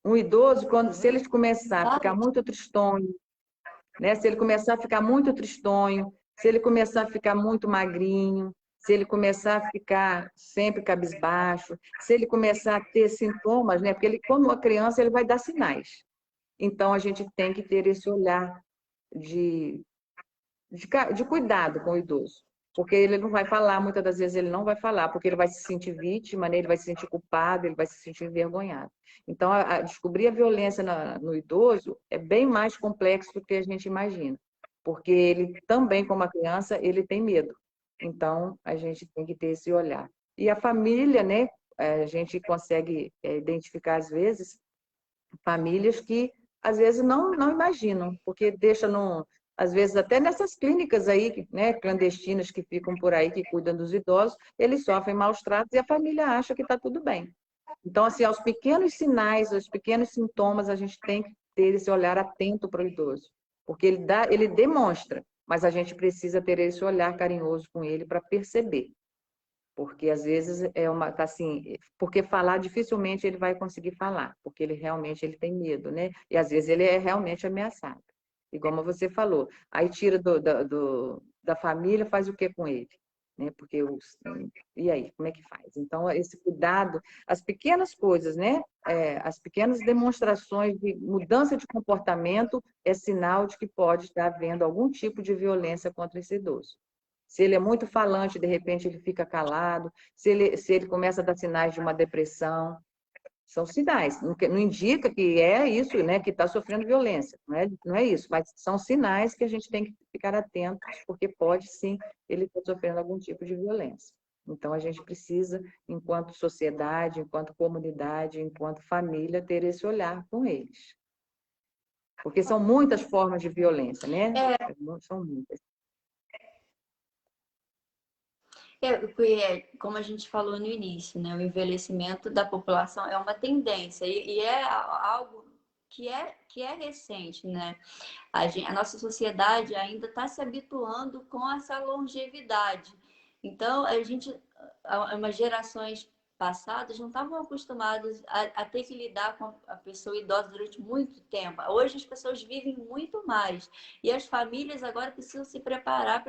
Um idoso, se ele começar a ficar muito tristonho, né? Se ele começar a ficar muito tristonho, se ele começar a ficar muito magrinho, se ele começar a ficar sempre cabisbaixo, se ele começar a ter sintomas, né? Porque ele, como uma criança, ele vai dar sinais. Então, a gente tem que ter esse olhar de, de cuidado com o idoso. Porque ele não vai falar, muitas das vezes ele não vai falar, porque ele vai se sentir vítima, né? Ele vai se sentir culpado, ele vai se sentir envergonhado. Então, descobrir a violência no idoso é bem mais complexo do que a gente imagina. Porque ele também, como a criança, ele tem medo. Então, a gente tem que ter esse olhar. E a família, né? A gente consegue identificar, às vezes, famílias que às vezes não imaginam, porque deixa às vezes até nessas clínicas aí, né, clandestinas que ficam por aí, que cuidam dos idosos, eles sofrem maus tratos e a família acha que está tudo bem. Então, assim, aos pequenos sinais, aos pequenos sintomas, a gente tem que ter esse olhar atento para o idoso, porque ele demonstra, mas a gente precisa ter esse olhar carinhoso com ele para perceber. Porque às vezes tá assim, porque falar dificilmente ele vai conseguir falar, porque ele tem medo, né? E às vezes ele é realmente ameaçado. E como você falou, aí tira da família, faz o que com ele? Né? Porque e aí, como é que faz? Então, esse cuidado, as pequenas coisas, né? As pequenas demonstrações de mudança de comportamento é sinal de que pode estar havendo algum tipo de violência contra esse idoso. Se ele é muito falante, de repente ele fica calado. Se ele começa a dar sinais de uma depressão, são sinais. Não indica que é isso, né, que está sofrendo violência. Não é isso, mas são sinais que a gente tem que ficar atentos, porque pode sim ele estar sofrendo algum tipo de violência. Então a gente precisa, enquanto sociedade, enquanto comunidade, enquanto família, ter esse olhar com eles. Porque são muitas formas de violência, né? São muitas. Como a gente falou no início, né? O envelhecimento da população é uma tendência e é algo que é recente, né? A nossa sociedade ainda está se habituando com essa longevidade. Então, umas gerações passadas não estavam acostumadas a ter que lidar com a pessoa idosa durante muito tempo. Hoje as pessoas vivem muito mais e as famílias agora precisam se preparar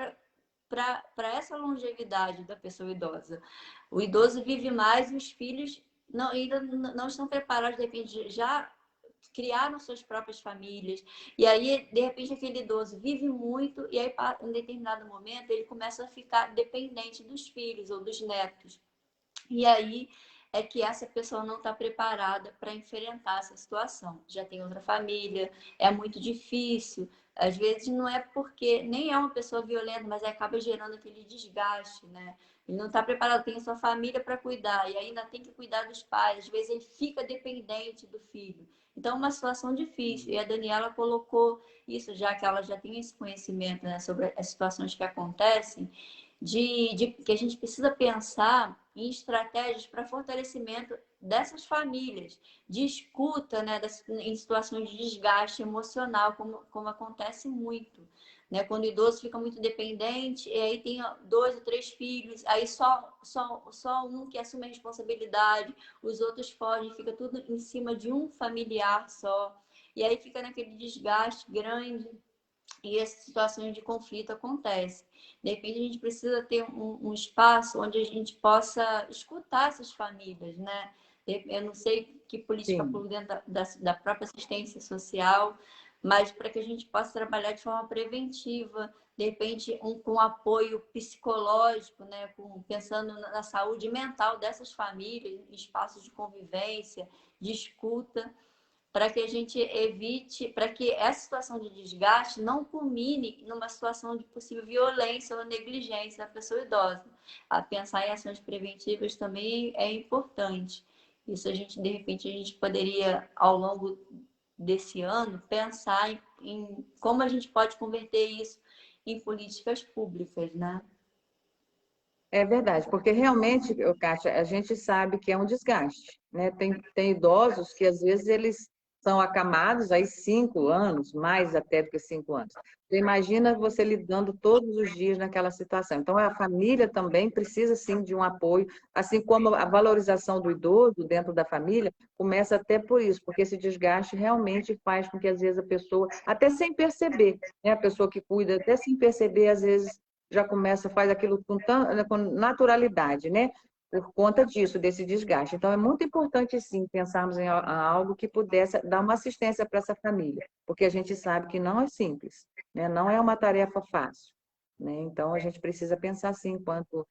para essa longevidade da pessoa idosa. O idoso vive mais e os filhos ainda não estão preparados, de repente, já criaram suas próprias famílias. E aí, de repente, aquele idoso vive muito e aí, em determinado momento, ele começa a ficar dependente dos filhos ou dos netos. E aí é que essa pessoa não está preparada para enfrentar essa situação. Já tem outra família, é muito difícil. Às vezes não é porque nem é uma pessoa violenta, mas acaba gerando aquele desgaste, né? Ele não está preparado, tem a sua família para cuidar e ainda tem que cuidar dos pais. Às vezes ele fica dependente do filho. Então, é uma situação difícil. E a Daniela colocou isso, já que ela já tem esse conhecimento, né, sobre as situações que acontecem, de que a gente precisa pensar em estratégias para fortalecimento dessas famílias, de escuta, né, em situações de desgaste emocional, como acontece muito. Né? Quando o idoso fica muito dependente, e aí tem 2 ou 3 filhos, aí só um que assume a responsabilidade, os outros fogem, fica tudo em cima de um familiar só. E aí fica naquele desgaste grande e essas situações de conflito acontecem. De repente, a gente precisa ter um espaço onde a gente possa escutar essas famílias, né? Eu não sei que política Sim. por dentro da própria assistência social, mas para que a gente possa trabalhar de forma preventiva, de repente, com apoio psicológico, né? Pensando na saúde mental dessas famílias, espaços de convivência, de escuta, para que a gente evite, para que essa situação de desgaste não culmine numa situação de possível violência ou negligência da pessoa idosa. A pensar em ações preventivas também é importante. Isso a gente, de repente, a gente poderia, ao longo desse ano, pensar em como a gente pode converter isso em políticas públicas, né? É verdade, porque realmente, Kátia, a gente sabe que é um desgaste, né? Tem idosos que às vezes eles são acamados aí 5 anos, mais até do que 5 anos. Você imagina você lidando todos os dias naquela situação. Então, a família também precisa, sim, de um apoio, assim como a valorização do idoso dentro da família, começa até por isso, porque esse desgaste realmente faz com que, às vezes, a pessoa, até sem perceber, né? A pessoa que cuida, até sem perceber, às vezes, já começa, faz aquilo com naturalidade, né? Por conta disso, desse desgaste. Então, é muito importante, sim, pensarmos em algo que pudesse dar uma assistência para essa família, porque a gente sabe que não é simples, né? Não é uma tarefa fácil, né? Então, a gente precisa pensar, sim, enquanto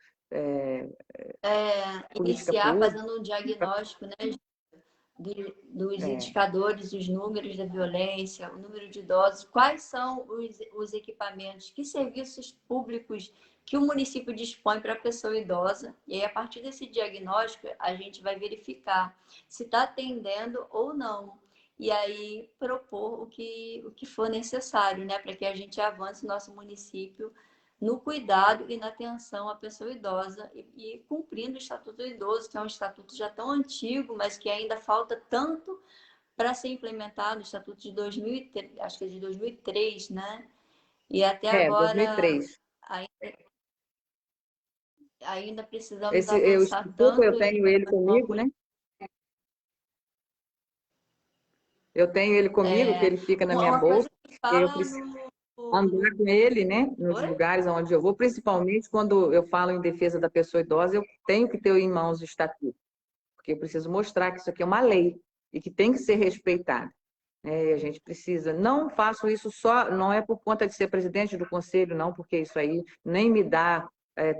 política Iniciar pública. fazendo um diagnóstico, né, dos É, indicadores, os números da violência, o número de idosos, quais são os equipamentos, que serviços públicos que o município dispõe para a pessoa idosa. E aí, a partir desse diagnóstico, a gente vai verificar se está atendendo ou não. E aí, propor o que for necessário, né, para que a gente avance o nosso município no cuidado e na atenção à pessoa idosa e cumprindo o Estatuto do Idoso, que é um estatuto já tão antigo, mas que ainda falta tanto para ser implementado, o Estatuto de 2003, acho que é de 2003, né? E até agora 2003. ainda precisamos Esse avançar instituto, eu tanto tenho ele comigo, né? Eu tenho ele comigo, que ele fica na minha uma coisa bolsa, que e eu fala preciso no... andar com ele, né, nos Oi? lugares onde eu vou, principalmente quando eu falo em defesa da pessoa idosa, eu tenho que ter em mãos o estatuto, porque eu preciso mostrar que isso aqui é uma lei e que tem que ser respeitado. E a gente precisa, não faço isso só, não é por conta de ser presidente do conselho, não, porque isso aí nem me dá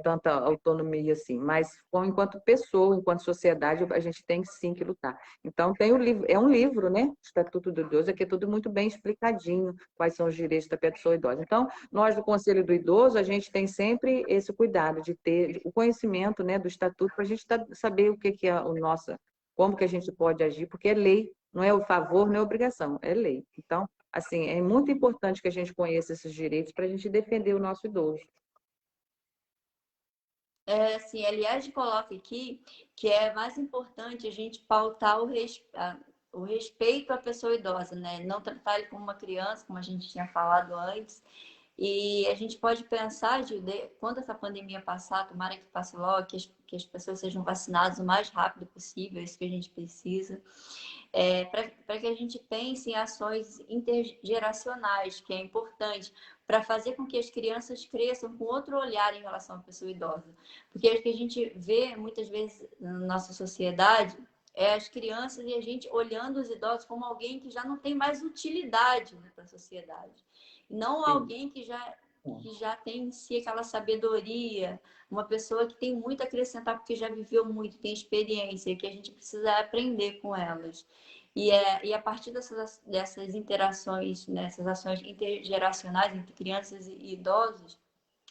tanta autonomia assim, mas enquanto pessoa, enquanto sociedade, a gente tem sim que lutar. Então, tem o livro, é um livro, né? Estatuto do Idoso, aqui é tudo muito bem explicadinho, quais são os direitos da pessoa idosa. Então, nós do Conselho do Idoso, a gente tem sempre esse cuidado de ter o conhecimento, né, do Estatuto, para a gente saber o que é o nosso, como que a gente pode agir, porque é lei, não é o favor, não é obrigação, é lei. Então, assim, é muito importante que a gente conheça esses direitos para a gente defender o nosso idoso. Assim, aliás, coloca aqui que é mais importante a gente pautar o respeito à pessoa idosa, né? Não tratar ele como uma criança, como a gente tinha falado antes. E a gente pode pensar, Gil, quando essa pandemia passar, tomara que passe logo, que as pessoas sejam vacinadas o mais rápido possível, é isso que a gente precisa, para que a gente pense em ações intergeracionais, que é importante, para fazer com que as crianças cresçam com outro olhar em relação à pessoa idosa. Porque o que a gente vê muitas vezes na nossa sociedade é as crianças e a gente olhando os idosos como alguém que já não tem mais utilidade, né, para a sociedade. Não Sim. alguém que já tem em si aquela sabedoria, uma pessoa que tem muito a acrescentar porque já viveu muito, tem experiência, que a gente precisa aprender com elas. E a partir dessas interações, nessas ações intergeracionais entre crianças e idosos,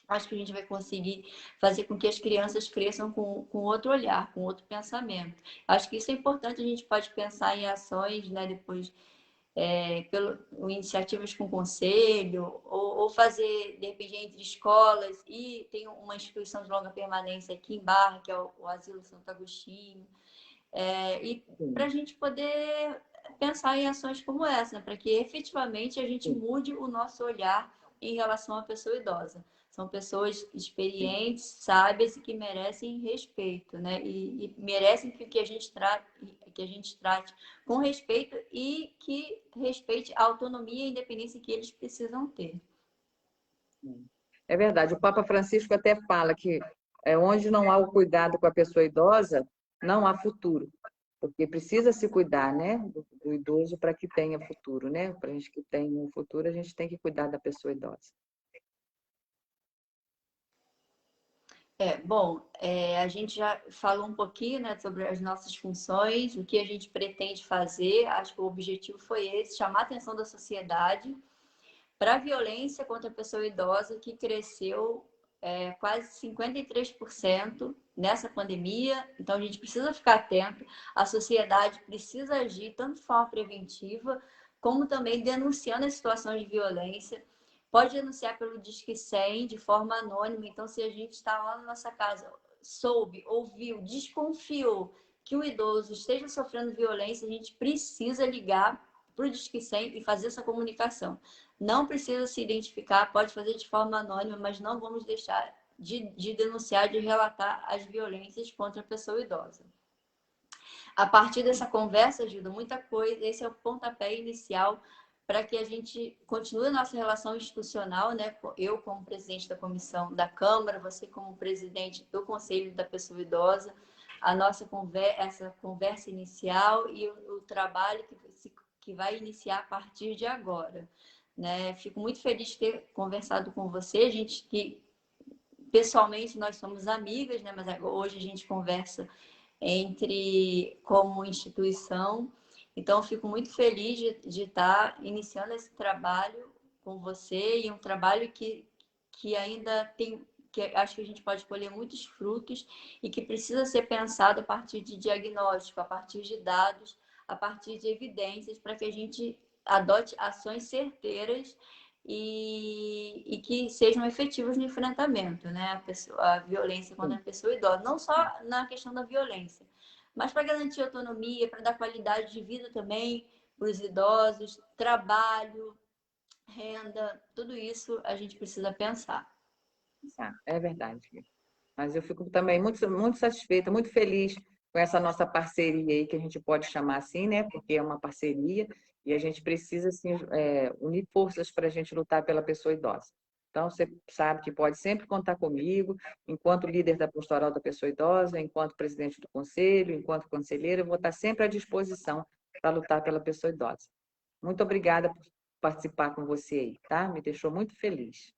acho que a gente vai conseguir fazer com que as crianças cresçam com outro olhar, com outro pensamento. Acho que isso é importante, a gente pode pensar em ações, né, depois, iniciativas com conselho, ou fazer, de repente, entre escolas, e tem uma instituição de longa permanência aqui em Barra, que é o Asilo Santo Agostinho, e para Sim, a gente poder pensar em ações como essa, né? Para que efetivamente a gente sim, mude o nosso olhar em relação à pessoa idosa. São pessoas sim. experientes, sábias e que merecem respeito, né? E merecem que a gente trate com respeito e que respeite a autonomia e a independência que eles precisam ter. É verdade. O Papa Francisco até fala que onde não há o cuidado com a pessoa idosa, não há futuro. Porque precisa se cuidar, né, do idoso para que tenha futuro, né? Para a gente que tenha um futuro, a gente tem que cuidar da pessoa idosa. A gente já falou um pouquinho, né, sobre as nossas funções, o que a gente pretende fazer. Acho que o objetivo foi esse, chamar a atenção da sociedade para a violência contra a pessoa idosa, que cresceu quase 53% nessa pandemia. Então, a gente precisa ficar atento, a sociedade precisa agir tanto de forma preventiva, como também denunciando as situações de violência. Pode denunciar pelo Disque 100 de forma anônima. Então, se a gente está lá na nossa casa, soube, ouviu, desconfiou que o idoso esteja sofrendo violência, a gente precisa ligar para o Disque 100 e fazer essa comunicação. Não precisa se identificar, pode fazer de forma anônima, mas não vamos deixar de denunciar, de relatar as violências contra a pessoa idosa. A partir dessa conversa, ajuda muita coisa. Esse é o pontapé inicial para que a gente continue a nossa relação institucional, né? Eu como presidente da comissão da Câmara, você como presidente do Conselho da Pessoa Idosa, a nossa essa conversa inicial e o trabalho que vai iniciar a partir de agora, né? Fico muito feliz de ter conversado com você, gente que pessoalmente nós somos amigas, né? Mas hoje a gente conversa como instituição. Então, eu fico muito feliz de estar iniciando esse trabalho com você, e um trabalho que ainda tem, que acho que a gente pode colher muitos frutos e que precisa ser pensado a partir de diagnóstico, a partir de dados, a partir de evidências, para que a gente adote ações certeiras e que sejam efetivos no enfrentamento, né? A violência contra a Sim, pessoa idosa. Não só na questão da violência, mas para garantir autonomia, para dar qualidade de vida também para os idosos, trabalho, renda, tudo isso a gente precisa pensar. é verdade. Mas eu fico também muito, muito satisfeita, muito feliz com essa nossa parceria aí, que a gente pode chamar assim, né? Porque é uma parceria e a gente precisa assim, unir forças para a gente lutar pela pessoa idosa. Então, você sabe que pode sempre contar comigo, enquanto líder da pastoral da pessoa idosa, enquanto presidente do conselho, enquanto conselheira, eu vou estar sempre à disposição para lutar pela pessoa idosa. Muito obrigada por participar com você aí, tá? Me deixou muito feliz.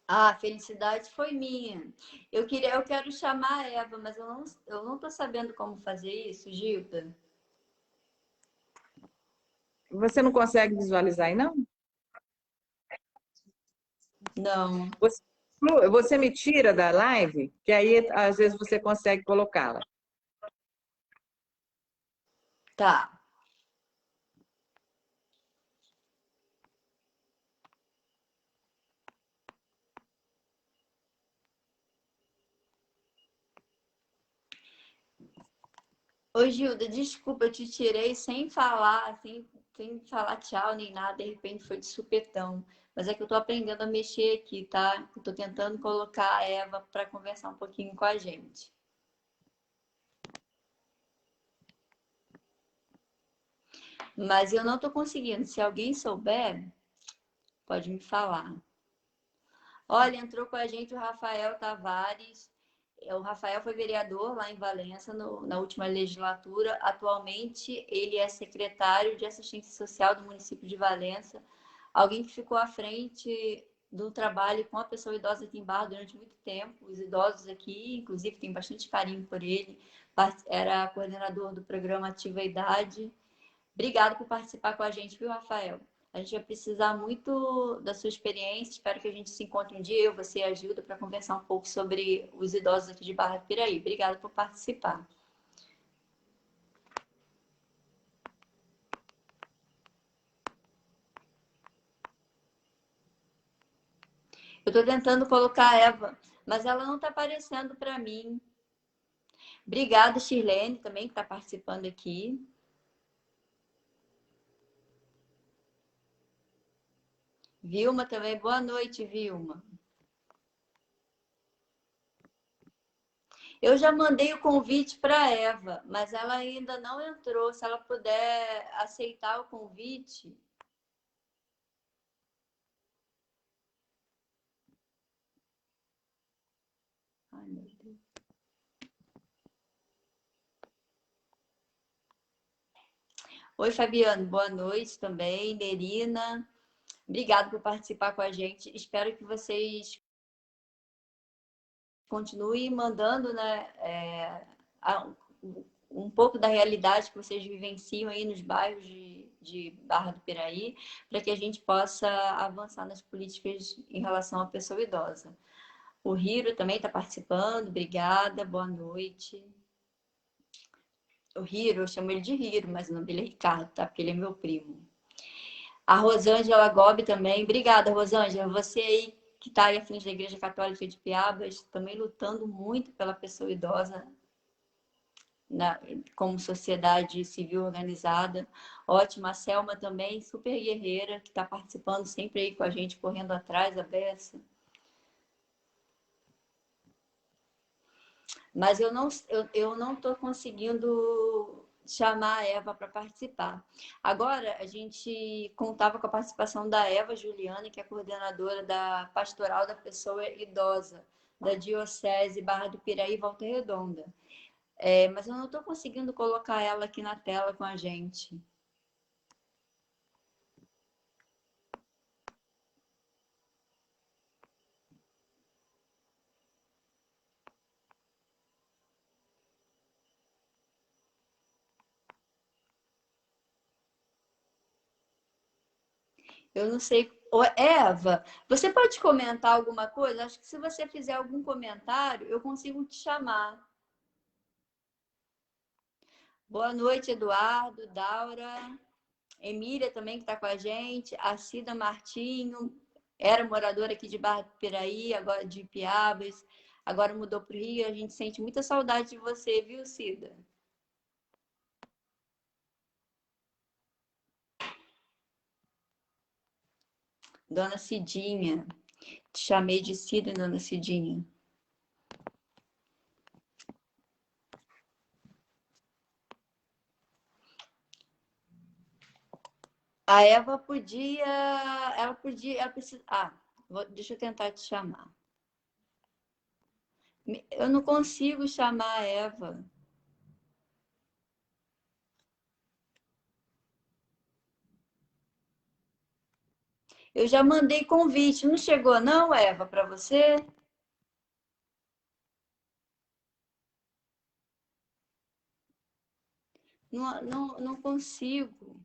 Ah, a felicidade foi minha. Eu quero chamar a Eva, mas eu não estou sabendo como fazer isso, Gilda. Você não consegue visualizar aí, não? Não, Você, você me tira da live, que aí às vezes você consegue colocá-la. tá. Ô, Gilda, desculpa, eu te tirei sem falar tchau nem nada, de repente foi de supetão. Mas é que eu tô aprendendo a mexer aqui, tá? Eu tô tentando colocar a Eva para conversar um pouquinho com a gente. Mas eu não tô conseguindo. Se alguém souber, pode me falar. Olha, entrou com a gente o Rafael Tavares. O Rafael foi vereador lá em Valença na última legislatura. Atualmente, ele é secretário de Assistência Social do município de Valença. Alguém que ficou à frente do trabalho com a pessoa idosa aqui em Barra durante muito tempo. Os idosos aqui, inclusive, têm bastante carinho por ele. Era coordenador do programa Ativa a Idade. Obrigado por participar com a gente, viu, Rafael? A gente vai precisar muito da sua experiência. Espero que a gente se encontre um dia, eu, você e a Gilda, para conversar um pouco sobre os idosos aqui de Barra do Piraí. Obrigada por participar. Eu estou tentando colocar a Eva, mas ela não está aparecendo para mim. Obrigada, Shirlene, também, que está participando aqui. Vilma também. Boa noite, Vilma. Eu já mandei o convite para a Eva, mas ela ainda não entrou. Se ela puder aceitar o convite. Ai, meu Deus. Oi, Fabiano. Boa noite também. Nerina. Obrigada por participar com a gente. Espero que vocês continuem mandando, né, um pouco da realidade que vocês vivenciam aí nos bairros de Barra do Piraí, para que a gente possa avançar nas políticas em relação à pessoa idosa. O Hiro também está participando, obrigada, boa noite. O Hiro, eu chamo ele de Hiro, mas o nome dele é Ricardo, tá? Porque ele é meu primo. A Rosângela Gobi também, obrigada, Rosângela, você aí que está aí à frente da Igreja Católica de Piabas, também lutando muito pela pessoa idosa, como sociedade civil organizada. Ótima, a Selma também, super guerreira, que está participando sempre aí com a gente, correndo atrás, a Bessa. Mas eu não estou conseguindo chamar a Eva para participar. Agora, a gente contava com a participação da Eva Juliana, que é coordenadora da Pastoral da Pessoa Idosa, da Diocese Barra do Piraí, Volta Redonda. Mas eu não estou conseguindo colocar ela aqui na tela com a gente. Eu não sei. Ô, Eva, você pode comentar alguma coisa? Acho que se você fizer algum comentário, eu consigo te chamar. Boa noite, Eduardo, Daura, Emília também que está com a gente, a Cida Martinho, era moradora aqui de Barra do Piraí, agora de Piabas, agora mudou para o Rio. A gente sente muita saudade de você, viu, Cida? Dona Cidinha, te chamei de Cida, Dona Cidinha. A Eva podia, ela precisa. Deixa eu tentar te chamar. Eu não consigo chamar a Eva. Eu já mandei convite. Não chegou, não, Eva, para você? Não consigo.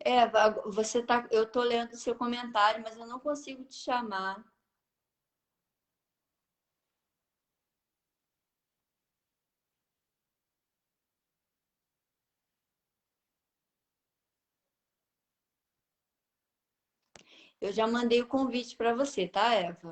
Eva, você tá, eu tô lendo o seu comentário, mas eu não consigo te chamar. Eu já mandei o convite para você, tá, Eva?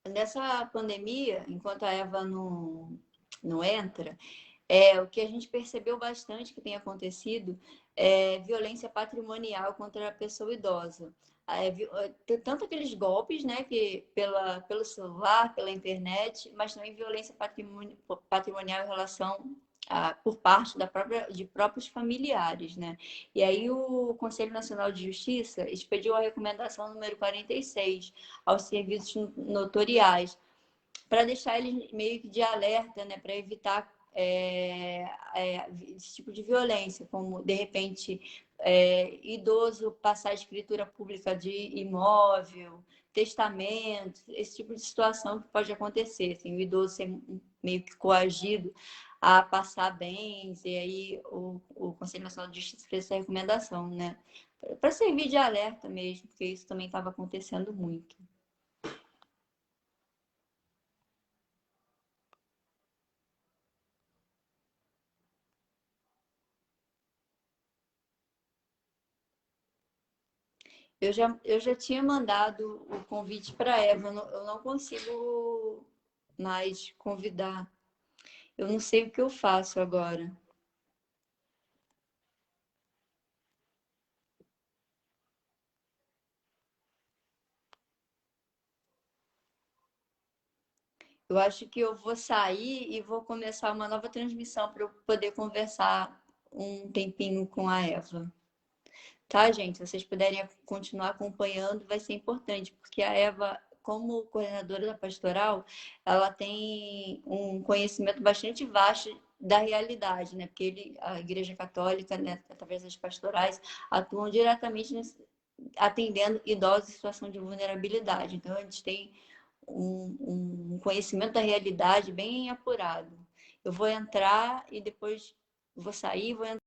Nessa pandemia, enquanto a Eva não entra, o que a gente percebeu bastante que tem acontecido violência patrimonial contra a pessoa idosa. Tem tanto aqueles golpes, né, que pelo celular, pela internet, mas também violência patrimonial em relação por parte de próprios familiares, né? E aí o Conselho Nacional de Justiça expediu a recomendação número 46 aos serviços notoriais, para deixar eles meio que de alerta, né, para evitar esse tipo de violência, como, de repente, idoso passar escritura pública de imóvel, testamento, esse tipo de situação que pode acontecer, assim, o idoso ser meio que coagido a passar bens, e aí o Conselho Nacional de Justiça fez essa recomendação, né, para servir de alerta mesmo, porque isso também estava acontecendo muito. Eu já tinha mandado o convite para a Eva, eu não consigo mais convidar. Eu não sei o que eu faço agora. Eu acho que eu vou sair e vou começar uma nova transmissão para eu poder conversar um tempinho com a Eva. Tá, gente? Se vocês puderem continuar acompanhando, vai ser importante, porque a Eva, como coordenadora da pastoral, ela tem um conhecimento bastante vasto da realidade, né? Porque a Igreja Católica, né, através das pastorais, atuam diretamente atendendo idosos em situação de vulnerabilidade. Então, a gente tem um conhecimento da realidade bem apurado. Eu vou entrar e depois vou sair, vou entrar.